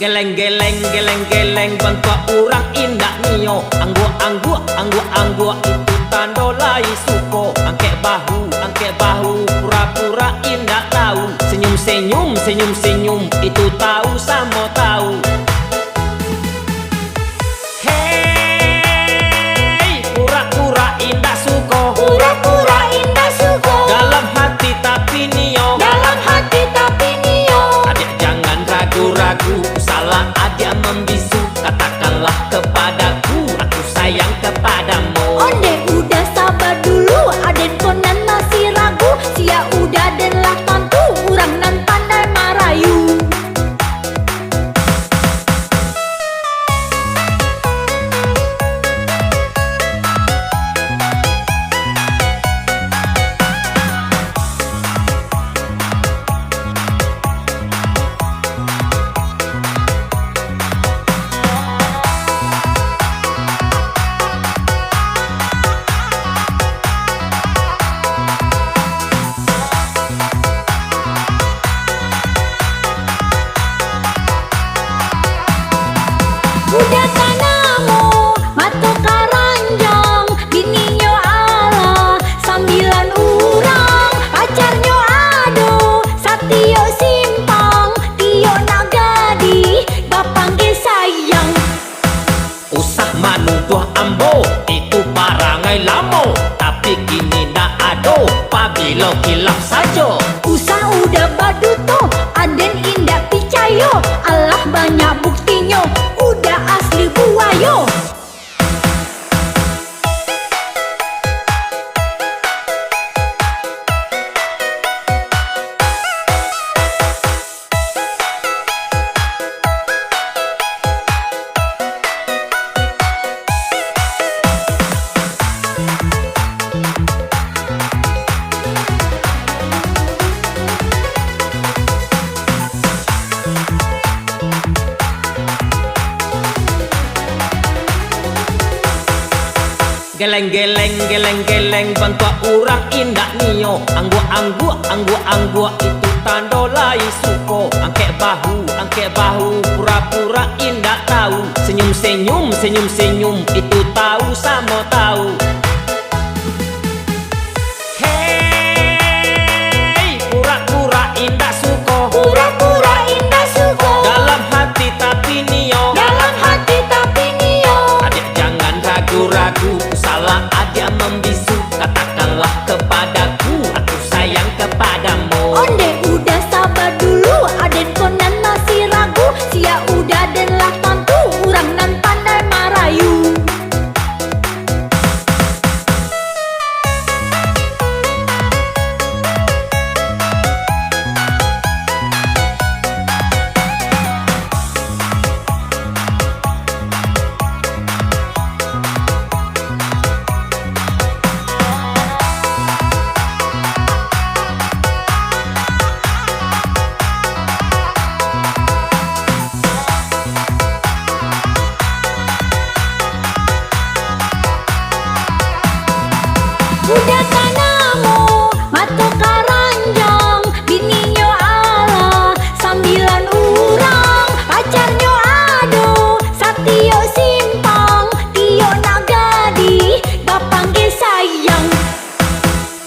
Geleng-geleng, geleng-geleng, bantua urang indah nio. Anggu itu tando lai suko. Angke bahu, pura-pura indah tahu. Senyum-senyum, senyum-senyum, itu tahu sama tahu. Hey, pura-pura indah suko. Pura-pura indah suko. Dalam hati tapi nio. Dalam hati tapi nio. Adik jangan ragu-ragu, salah adik membisu. Katakanlah kepadaku, aku sayang kepadamu. Onde udah sabar dulu, aden konan masih ragu. Sia udah den lah tantu, urang nan pandai marayu. Udah tanamo, mato karanjang, bininyo ala, sambilan urang, pacarnyo ado, satio simpang, tio nagadi, bapangge sayang. Usah manungtuh ambo, itu parangai lamo. Tapi kini nak ado, pabilo kilap saja. Usah udah baduto, aden indah picayo, Allah banyak buktinya, udah asli buayo. Geleng-geleng, geleng-geleng, bantua urang indah nio. Anggu, itu tando lai suko. Angke bahu, pura-pura indah tahu. Senyum-senyum, senyum-senyum, itu tahu sama tahu. Hey, pura-pura indah suko. Pura-pura indah suko. Dalam hati tapi nio. Dalam hati tapi nio. Adik jangan ragu-ragu, salah adik membisu. Katakanlah kepadaku, aku sayang kepadamu. Onde udah sabar dulu, aden konan masih ragu. Sia udah den lah tantu, urang nan pandai marayu. Udah tanamo, mato karanjang, bininyo ala, sambilan urang, pacarnyo ado, satio simpang, tio nagadi, bapangge sayang.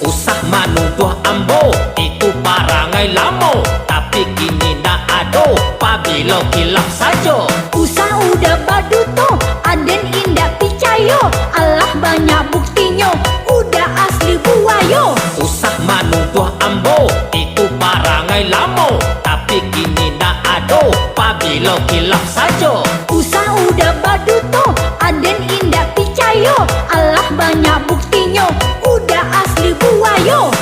Usah manungtuh ambo, itu parangai lamo. Tapi kini nak ado, pabilo kilap saja. Usah udah baduto, aden indah picayo, Allah banyak buktinya, udah asli buayo. Usah manungtuh ambo, itu parangai lamo. Tapi kini nak ado, pabilo kilap saja. Usah udah baduto, aden indah picayo, Allah banyak buktinya, udah asli buayo.